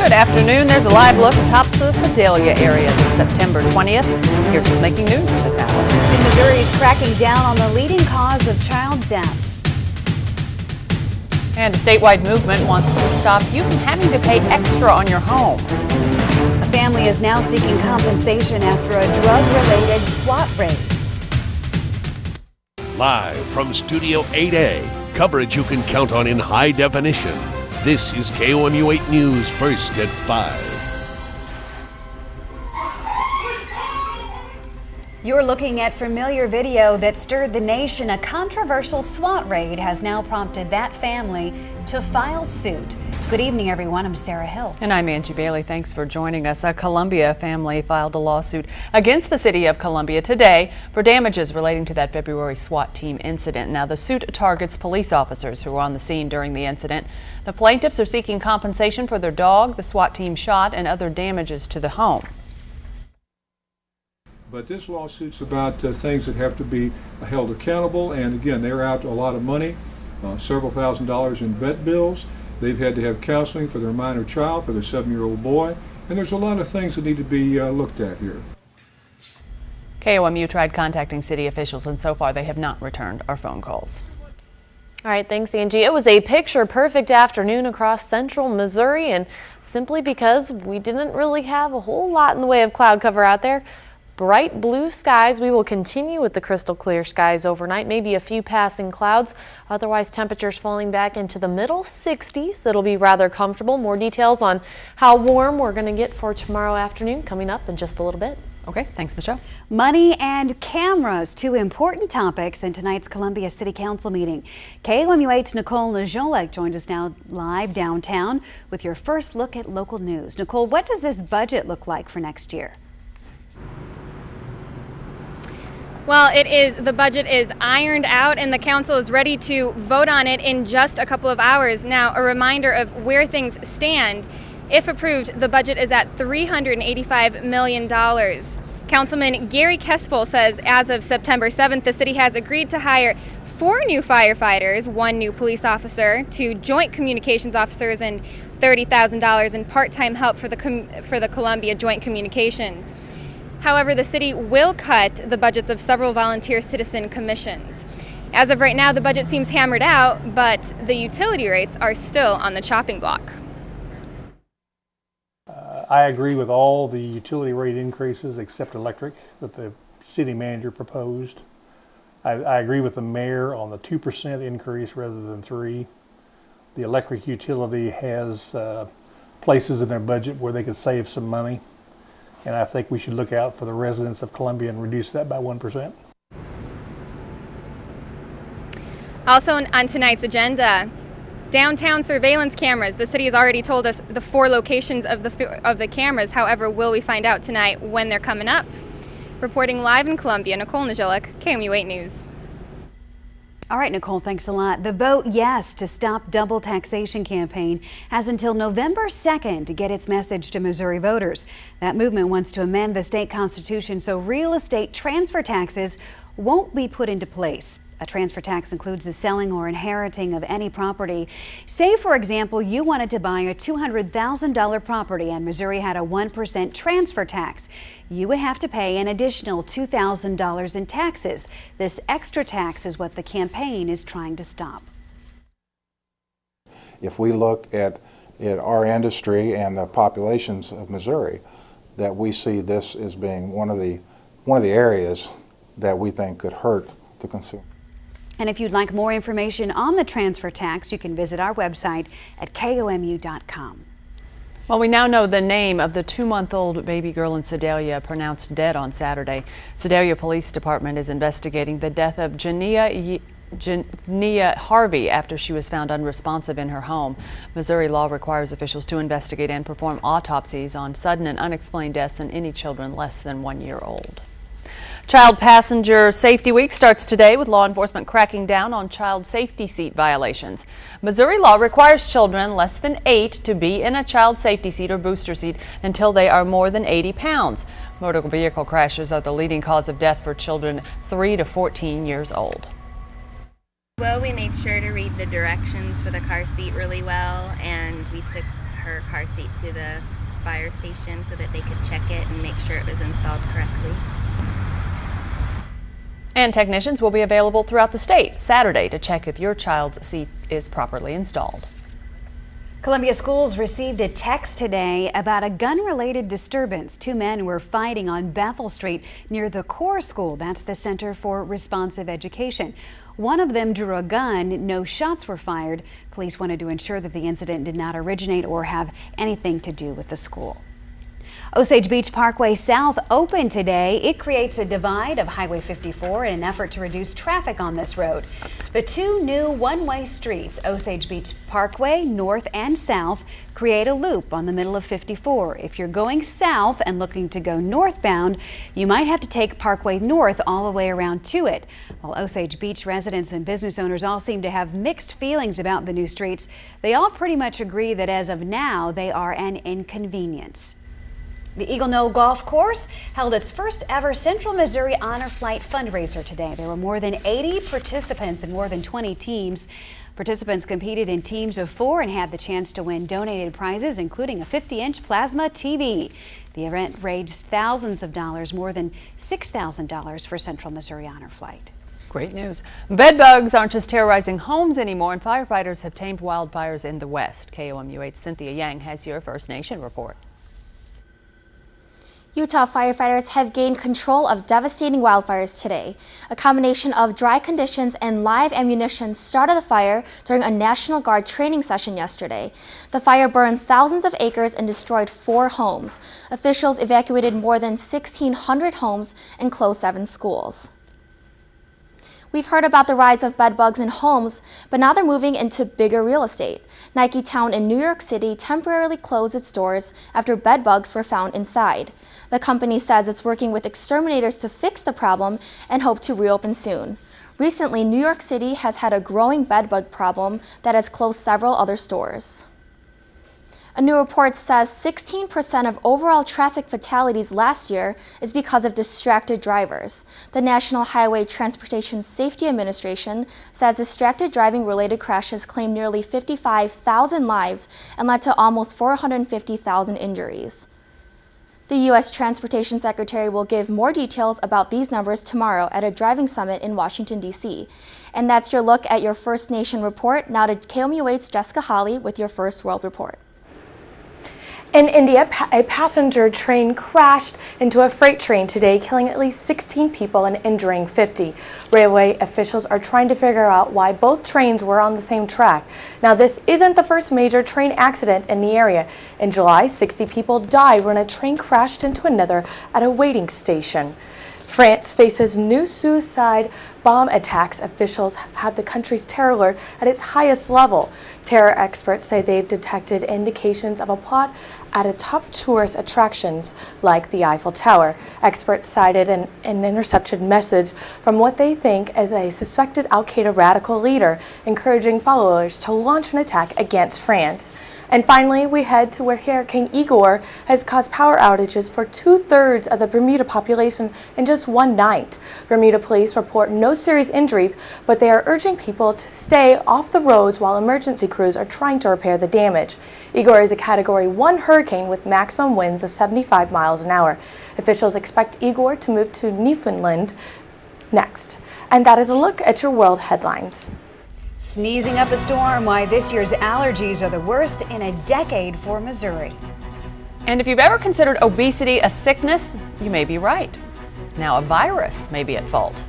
Good afternoon. There's a live look atop the Sedalia area this September 20th. Here's what's making news this hour. Missouri is cracking down on the leading cause of child deaths. And a statewide movement wants to stop you from having to pay extra on your home. A family is now seeking compensation after a drug-related SWAT raid. Live from Studio 8A, coverage you can count on in high definition. This is KOMU 8 News, first at 5. You're looking at familiar video that stirred the nation. A controversial SWAT raid has now prompted that family to file suit. Good evening, everyone. I'm Sarah Hill. And I'm Angie Bailey. Thanks for joining us. A Columbia family filed a lawsuit against the city of Columbia today for damages relating to that February SWAT team incident. Now, the suit targets police officers who were on the scene during the incident. The plaintiffs are seeking compensation for their dog, the SWAT team shot, and other damages to the home. But this lawsuit's about things that have to be held accountable, and again, they're out a lot of money, several $1,000s in vet bills. They've had to have counseling for their minor child, for their 7-year-old boy, and there's a lot of things that need to be looked at here. KOMU tried contacting city officials, and so far they have not returned our phone calls. All right, thanks, Angie. It was a picture-perfect afternoon across central Missouri, and simply because we didn't really have a whole lot in the way of cloud cover out there. Bright blue skies. We will continue with the crystal clear skies overnight, maybe a few passing clouds. Otherwise, temperatures falling back into the middle 60s. It'll be rather comfortable. More details on how warm we're going to get for tomorrow afternoon coming up in just a little bit. Okay, thanks, Michelle. Money and cameras, two important topics in tonight's Columbia City Council meeting. KOMU 8's Nicole Najolek joins us now live downtown with your first look at local news. Nicole, what does this budget look like for next year? Well, the budget is ironed out and the council is ready to vote on it in just a couple of hours. Now, a reminder of where things stand. If approved, the budget is at $385 million. Councilman Gary Kespel says as of September 7th, the city has agreed to hire 4 new firefighters, 1 new police officer, 2 joint communications officers, and $30,000 in part-time help for the Columbia Joint Communications. However, the city will cut the budgets of several volunteer citizen commissions. As of right now, the budget seems hammered out, but the utility rates are still on the chopping block. I agree with all the utility rate increases except electric that the city manager proposed. I agree with the mayor on the 2% increase rather than 3%. The electric utility has places in their budget where they could save some money. And I think we should look out for the residents of Columbia and reduce that by 1%. Also on tonight's agenda, downtown surveillance cameras. The city has already told us the 4 locations of the cameras. However, will we find out tonight when they're coming up? Reporting live in Columbia, Nicole Najolek, KOMU 8 News. All right, Nicole, thanks a lot. The Vote Yes to Stop Double Taxation campaign has until November 2nd to get its message to Missouri voters. That movement wants to amend the state constitution so real estate transfer taxes won't be put into place. A transfer tax includes the selling or inheriting of any property. Say, for example, you wanted to buy a $200,000 property and Missouri had a 1% transfer tax. You would have to pay an additional $2,000 in taxes. This extra tax is what the campaign is trying to stop. If we look at our industry and the populations of Missouri, that we see this as being one of the areas that we think could hurt the consumer. And if you'd like more information on the transfer tax, you can visit our website at KOMU.com. Well, we now know the name of the 2-month-old baby girl in Sedalia pronounced dead on Saturday. Sedalia Police Department is investigating the death of Jania Harvey after she was found unresponsive in her home. Missouri law requires officials to investigate and perform autopsies on sudden and unexplained deaths in any children less than 1 year old. Child Passenger Safety Week starts today with law enforcement cracking down on child safety seat violations. Missouri law requires children less than 8 to be in a child safety seat or booster seat until they are more than 80 pounds. Motor vehicle crashes are the leading cause of death for children 3 to 14 years old. Well, we made sure to read the directions for the car seat really well, and we took her car seat to the fire station so that they could check it and make sure it was installed correctly. And technicians will be available throughout the state Saturday to check if your child's seat is properly installed. Columbia schools received a text today about a gun-related disturbance. Two men were fighting on Bethel Street near the Core School. That's the Center for Responsive Education. One of them drew a gun. No shots were fired. Police wanted to ensure that the incident did not originate or have anything to do with the school. Osage Beach Parkway South opened today. It creates a divide of Highway 54 in an effort to reduce traffic on this road. The two new one-way streets, Osage Beach Parkway North and South, create a loop on the middle of 54. If you're going south and looking to go northbound, you might have to take Parkway North all the way around to it. While Osage Beach residents and business owners all seem to have mixed feelings about the new streets, they all pretty much agree that as of now, they are an inconvenience. The Eagle Knoll Golf Course held its first ever Central Missouri Honor Flight fundraiser today. There were more than 80 participants and more than 20 teams. Participants competed in teams of 4 and had the chance to win donated prizes, including a 50-inch plasma TV. The event raised thousands of dollars, more than $6,000 for Central Missouri Honor Flight. Great news. Bed bugs aren't just terrorizing homes anymore, and firefighters have tamed wildfires in the West. KOMU 8's Cynthia Yang has your First Nation report. Utah firefighters have gained control of devastating wildfires today. A combination of dry conditions and live ammunition started the fire during a National Guard training session yesterday. The fire burned thousands of acres and destroyed 4 homes. Officials evacuated more than 1,600 homes and closed 7 schools. We've heard about the rise of bed bugs in homes, but now they're moving into bigger real estate. Nike Town in New York City temporarily closed its doors after bed bugs were found inside. The company says it's working with exterminators to fix the problem and hope to reopen soon. Recently, New York City has had a growing bed bug problem that has closed several other stores. A new report says 16% of overall traffic fatalities last year is because of distracted drivers. The National Highway Transportation Safety Administration says distracted driving-related crashes claimed nearly 55,000 lives and led to almost 450,000 injuries. The U.S. Transportation Secretary will give more details about these numbers tomorrow at a driving summit in Washington, D.C. And that's your look at your First Nation report. Now to KOMU 8's Jessica Holly with your First World Report. In India, a passenger train crashed into a freight train today, killing at least 16 people and injuring 50. Railway officials are trying to figure out why both trains were on the same track. Now, this isn't the first major train accident in the area. In July, 60 people died when a train crashed into another at a waiting station. France faces new suicide bomb attacks. Officials have the country's terror alert at its highest level. Terror experts say they've detected indications of a plot at a top tourist attractions like the Eiffel Tower. Experts cited an intercepted message from what they think is a suspected Al-Qaeda radical leader, encouraging followers to launch an attack against France. And finally, we head to where Hurricane Igor has caused power outages for 2/3 of the Bermuda population in just one night. Bermuda police report no serious injuries, but they are urging people to stay off the roads while emergency crews are trying to repair the damage. Igor is a Category 1 hurricane with maximum winds of 75 miles an hour. Officials expect Igor to move to Newfoundland next. And that is a look at your world headlines. Sneezing up a storm, why this year's allergies are the worst in a decade for Missouri. And if you've ever considered obesity a sickness, you may be right. Now a virus may be at fault.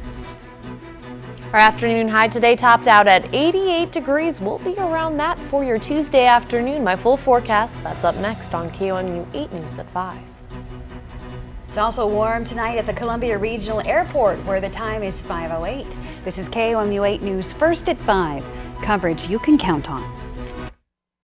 Our afternoon high today topped out at 88 degrees. We'll be around that for your Tuesday afternoon. My full forecast, that's up next on KOMU 8 News at 5. It's also warm tonight at the Columbia Regional Airport, where the time is 5:08. This is KOMU 8 News First at 5. Coverage you can count on.